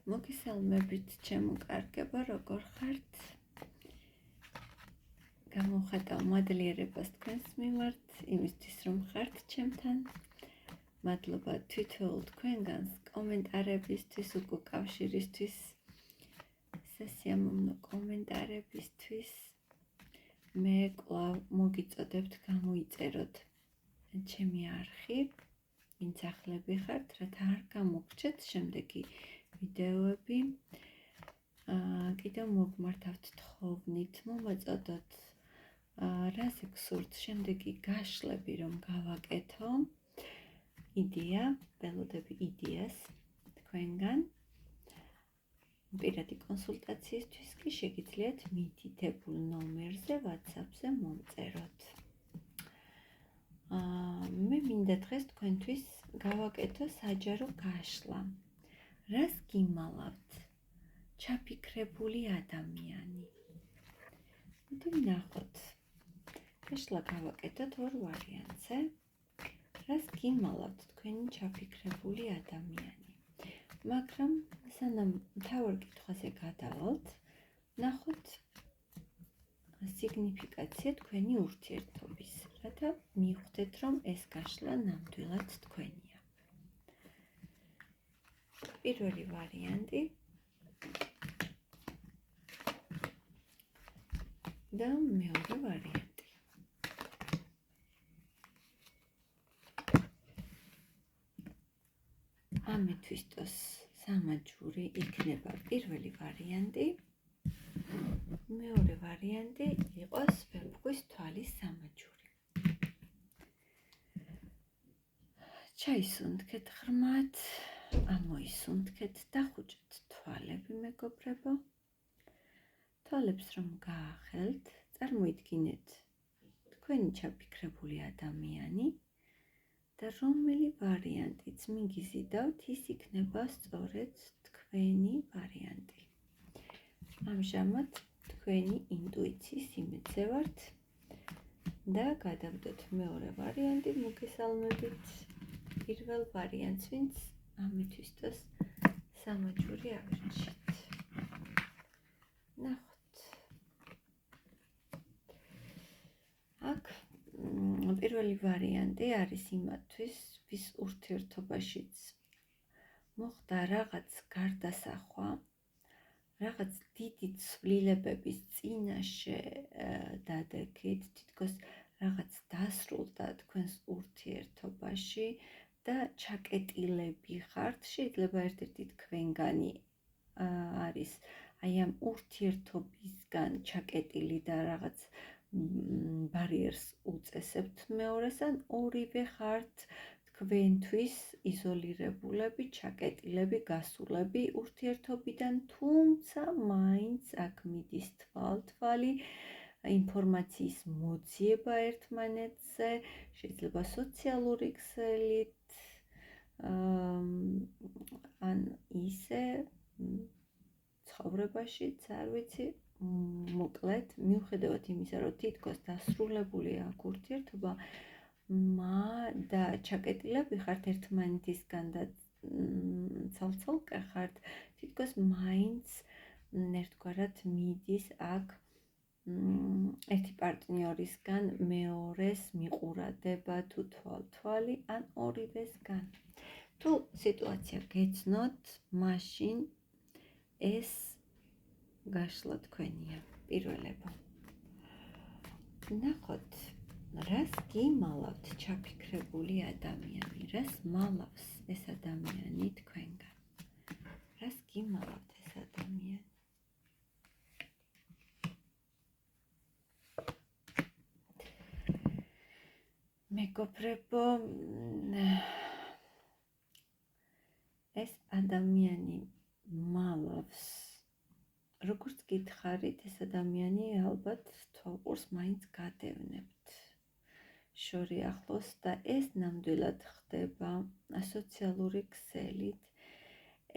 მოგესალმებით ჩემო კარგებო, როგორ ხართ? გამოვხატავ მადლიერებას თქვენს მიმართ, იმისთვის რომ ხართ ჩემთან. მადლობა თითოეულ თქვენგანს კომენტარებისთვის, უკავშირისთვის, სასიამოვნო კომენტარებისთვის. მე კვლავ მოგიწოდებთ გამოიწეროთ ჩემი არხი, ვინც ახლები ხართ, რათა არ გამოგრჩეთ შემდეგი ვიდეოები. კიდევ მოგმართავთ თხოვნით, მომაწოდოთ რაზე გსურთ შემდეგი გაშლები რომ გავაკეთო. იდეა, ველოდები იდეას თქვენგან. პირადი კონსულტაციისთვის კი შეგიძლიათ მითითებულ ნომერზე WhatsApp-ზე მომწეროთ. მე მინდა დღეს თქვენთვის გავაკეთო საჯარო გაშლა. რას გიმალავთ? ჩაფიქრებული ადამიანი. მოდი ვნახოთ. გაშლა გავაკეთოთ ორ ვარიანტზე. რას გიმალავთ თქვენი ჩაფიქრებული ადამიანი? მაგრამ სანამ მთავარ კითხვაზე გადავალთ, ვნახოთ სიგნიფიკაცია თქვენი ურთიერთობის, რათა მივხვდეთ, რომ ეს გაშლა ნამდვილად თქვენია. პირველი ვარიანტი და მეორე ვარიანტი. ამეთვისტოს სამაჯური იქნება პირველი ვარიანტი. მეორე ვარიანტი იყოს ვეფხვის თვალის სამაჯური. ჩაისუნთქეთ ღრმად, ამოისუნთქეთ, დახუჭეთ თვალები, მეგობრებო. თვალებს რომ გაახელთ, წარმოიდგინეთ თქვენი ჩაფიქრებული ადამიანი და რომელი ვარიანტიც მიგიზიდავთ, ის იქნება სწორედ თქვენი ვარიანტი. ამჟამად თქვენი ინტუიციის იმედზე ვართ და გადავდოთ მეორე ვარიანტი. მოგესალმებით პირველ ვარიანტს, ვინც ამეთვისტოს სამაჯური ავირჩით. ნახოთ. აქ პირველი ვარიანტი არის იმათთვის, ვის ურთიერთობაშიც მოხდა რაღაც გარდასახვა, რაღაც დიდი ცვლილებების წინაშე დადექით, თითქოს რაღაც დასრულდა თქვენს ურთიერთობაში და ჩაკეტილები ხართ. შეიძლება ერთ-ერთი თქვენგანი არის აი ამ ურთიერთობისგან ჩაკეტილი და რაღაც ბარიერს უწესებთ მეორეს, ან ორივე ხართ თქვენთვის იზოლირებულები, ჩაკეტილები, გასულები ურთიერთობიდან, თუმცა მაინც აქ მიდის თვალთვალი, ინფორმაციის მოძიება ერთმანეთზე, შეიძლება სოციალური ქსელით, ან ისე ცხოვრებაშიც, არ ვიცი, მოკლედ, მიუხედავად იმისა, რომ თითქოს დასრულებული აქ ურთიერთობა და ჩაკეტილები ხართ ერთმანეთისგან და ცალ-ცალკე ხართ, თითქოს მაინც ერთგვარად მიდის აქ ერთი პარტნიორისგან მეორეს მიყურადება თუ თვალთვალი, ან ორივესგან. თუ სიტუაცია გეცნოთ, მაშინ ეს გაშლა თქვენია. პირველება. ნახოთ, რას გიმალავთ ჩაფიქრებული ადამიანი? რას მალავს ეს ადამიანი თქვენგან? რას გიმალავთ ეს ადამიანი? მეგობრებო, ეს ადამიანი მალავს. როგორც გითხარით, ეს ადამიანი ალბათ თვალყურს მაინც გადევნებთ. შორი ახლოს და ეს ნამდვილად ხდება სოციალური ქსელით.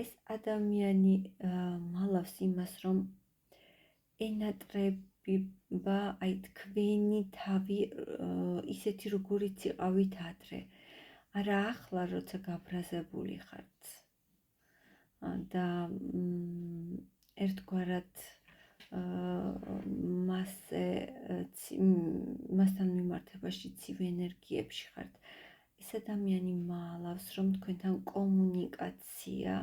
ეს ადამიანი მალავს იმას, რომ ენატრებება აი თქვენი თავი ისეთი როგორიც იყავით ადრე. არა ახლა, როცა გაბრაზებული ხართ. და ერთგვარად მასთან მიმართებაში ცივი ენერგიებში ხართ. ეს ადამიანი მალავს, რომ თქვენთან კომუნიკაცია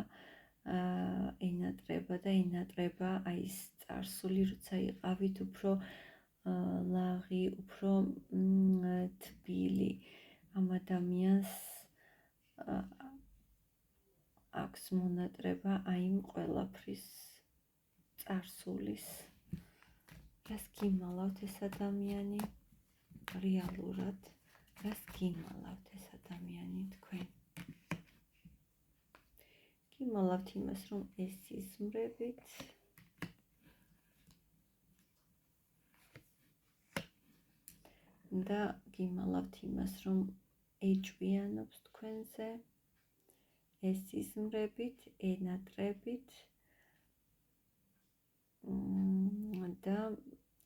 ენატრება და ენატრება აი ეს წარსული, როცა იყავით უფრო ლაღი, უფრო თბილი. ამ ადამიანს აქვს მონატრება აი იმ ყველაფრის წარსულის. რას გიმალავთ ეს ადამიანი? რეალურად რას გიმალავთ ეს ადამიანი თქვენ? გიმალავთ იმას, რომ ეს იზმრებით და გიმალავთ იმას, რომ ეჭვიანობს თქვენზე, ეს იზმრებით, ენატრებით და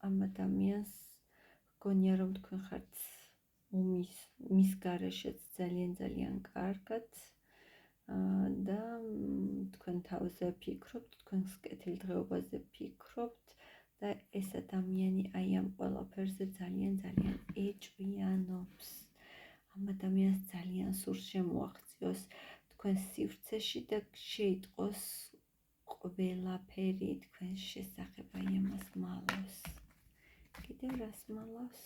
ამ ადამიანს გონია, რომ თქვენ ხართ მის გარეშეც ძალიან კარგად და თქვენ თავზე ფიქრობთ, თქვენს კეთილდღეობაზე ფიქრობთ და ეს ადამიანი აი ამ ყველაფერზე ძალიან ეჭვიანობს. ამ ადამიანს ძალიან სურს შემოაღწიოს თქვენ სივრცეში და შეიტყოს ყველაფერი თქვენს შესახებ, აი ამას მალავს. კიდევ რას მალავს?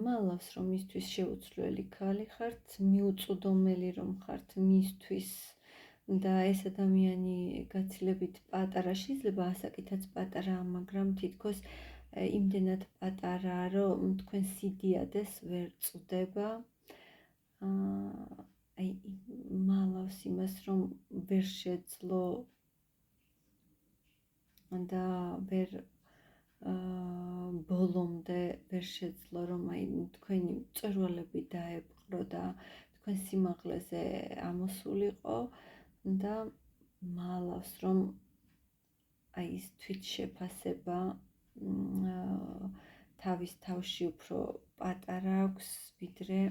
მალავს, რომ მისთვის შეუცვლელი ქალი ხართ, მიუწვდომელი რომ ხართ მისთვის და ეს ადამიანი გაცილებით პატარა, შეიძლება ასაკითაც პატარაა, მაგრამ თითქოს იმდენად პატარაა, რომ თქვენ სიდიადეს ვერ წვდება. აი მალავს იმას, რომ ვერ შეძლო და ვერ ბოლომდე ვერ შეძლო, რომ აი თქვენი მწვერვალები დაეპყრო და თქვენ სიმაღლეზე ამოსულიყო და მალავს, რომ აი ეს თვითშეფასება თავის თავში უფრო პატარა აქვს, ვიდრე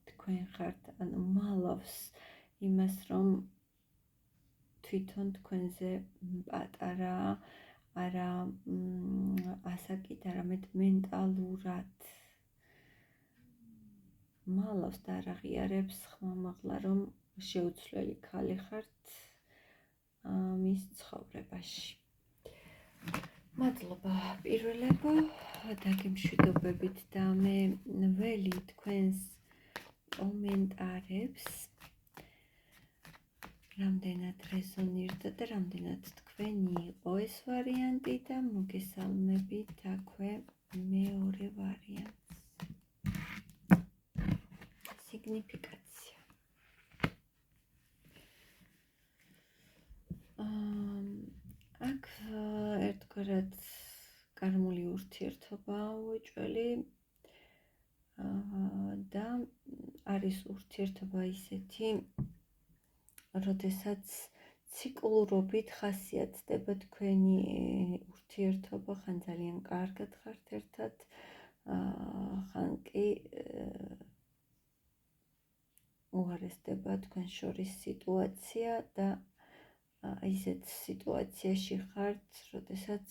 თქვენ ხართ. ანუ მალავს იმას, რომ თვითონ თქვენზე პატარაა, არა ასაკით, არამედ მენტალურად. მალავს და არ აღიარებს ხმამაღლა, რომ შეუცვლელი ქალი ხართ მის ცხოვრებაში. მადლობა პირველებო, დაგემშვიდობებით და მე ველი თქვენს კომენტარებს, რამდენად რეზონირდა და რამდენად თქვენი იყო ეს ვარიანტი და მოგესალმებით აქვე მეორე ვარიანტს. სიგნიფიკაცია. აქ ერთგვარად კარმული ურთიერთობა უეჭველი და არის ურთიერთობა ისეთი, როდესაც ციკლურობით ხასიათდება თქვენი ურთიერთობა, ხან ძალიან კარგად ხართ ერთად, ხან კი უარესდება თქვენ შორის სიტუაცია და ისეთ სიტუაციაში ხართ, როდესაც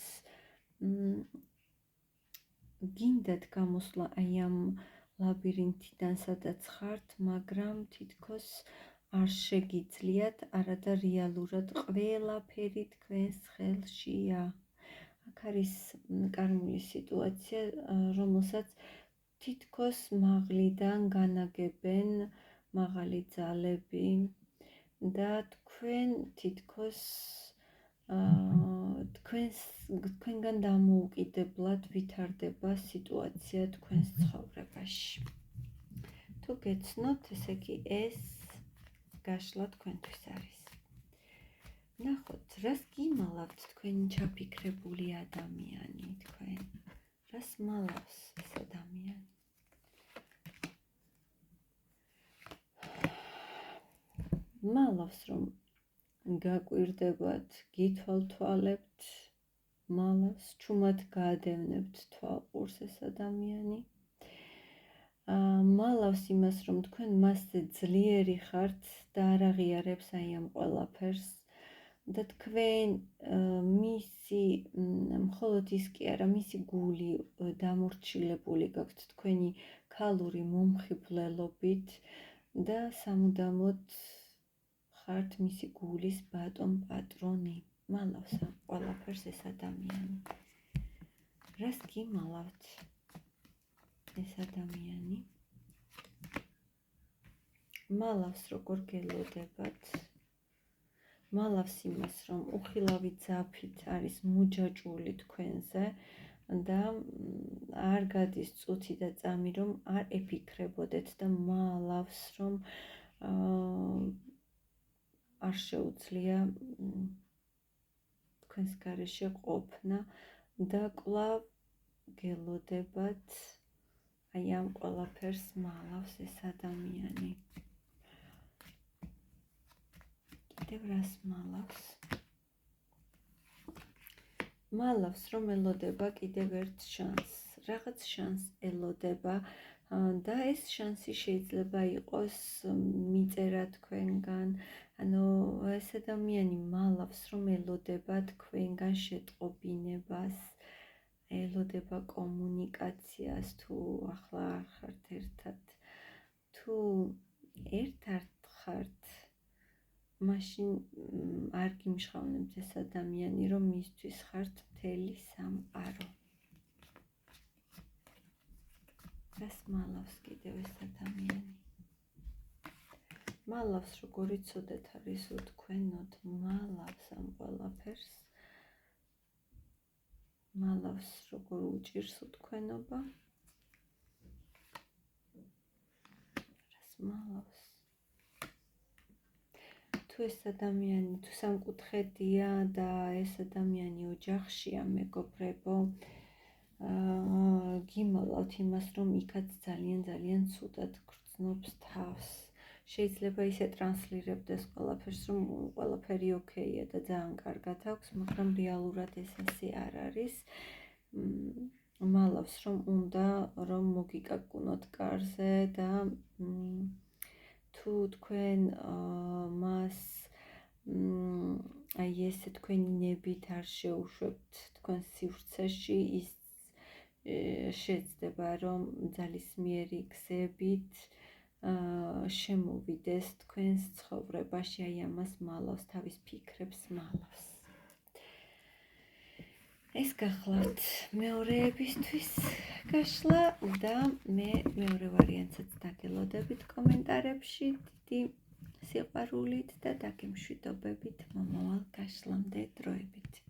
გინდათ გამოსვლა აი ამ ლაბირინთიდან, სადაც ხართ, მაგრამ თითქოს არ შეგიძლიათ, არადა რეალურად ყველაფერი თქვენს ხელშია. აქ არის კარმული სიტუაცია, რომელსაც თითქოს მაღლიდან განაგებენ მაღალი ძალები და თქვენ თითქოს თქვენგან დამოუკიდებლად ვითარდება სიტუაცია თქვენს ცხოვრებაში. თუ გეცნოთ, ესე იგი ეს გაშლა თქვენთვის არის. ნახოთ, რას გიმალავთ თქვენი ჩაფიქრებული ადამიანი, თქვენ რას მალავს ეს ადამიანი? მალავს, რომ გაკვირდებათ, გითვალთვალებთ, მალავს, ჩუმად გაადევნებთ თვალყურს ეს ადამიანი. მალავს იმას, რომ თქვენ მასზე ძლიერი ხართ და არ აღიარებს აი ამ ყველაფერს და თქვენ მისი მხოლოდ ის კი არა, მისი გული დამორჩილებული გაქვთ თქვენი ქალური მომხიბვლელობით და სამუდამოდ ხართ მისი გულის ბატონ პატრონი. მალავს ამ ყველაფერს ეს ადამიანი. რას გიმალავთ ეს ადამიანი? მალავს როგორ გელოდებათ? მალავს იმას, რომ უხილავი ძაფით არის მუჯაჭვული თქვენზე და არ გადის წუთი და წამი, რომ არ ეფიქრებოდეთ და მალავს, რომ არ შეუძლია თქვენს გარეშე ყოფნა და კვლავ გელოდებათ აი ამ ყველაფერს მალავს ეს ადამიანი. კიდევ რას მალავს? მალავს, რომ ელოდება კიდევ ერთ შანსს, რაღაც შანსს ელოდება და ეს შანსი შეიძლება იყოს მიწერა თქვენგან, ანუ ეს ადამიანი მალავს, რომ ელოდება თქვენგან შეტყობინებას, ელოდება კომუნიკაციას, თუ ახლა არ ხართ ერთად, თუ ერთად ხართ, მაშინ არ გიმშხავნებთ ეს ადამიანი, რომ მისთვის ხართ მთელი სამყარო. რას მალავს კიდევ ეს ადამიანი? მალავს, როგორ იცოდეთ არის უთქვენოდ, მალავს ამ ყველაფერს. მალავს, როგორ უჭირს უთქვენობა. რას მალავს? თუ ეს ადამიანი, თუ სამკუთხედია და ეს ადამიანი ოჯახშია, მეგობრებო, გიმალავთ იმას, რომ იქაც ძალიან ცუდად გრძნობს თავს. შეიძლება ისე ტრანსლირებდეს ყველაფერს, რომ ყველაფერი ოკეია და ძალიან კარგად აქვს, მაგრამ რეალურად ეს ასე არ არის. მალავს, რომ უნდა რომ მოგიკაკუნოთ კარზე და თუ თქვენ მას აი ესე თქვენი ნებით არ შეუშვებთ თქვენ სივრცეში, ის შეძდება, რომ ძალისმიერი გზებით შემოვიდეს თქვენს ცხოვრებაში, აი ამას მალავს, თავის ფიქრებს მალავს. ეს გახლავთ მეორეებისთვის გაშლა და მე მეორე ვარიანტსაც დაგელოდებით კომენტარებში დიდი სიყვარულით და დაგემშვიდობებით მომავალ გაშლამდე დროებით.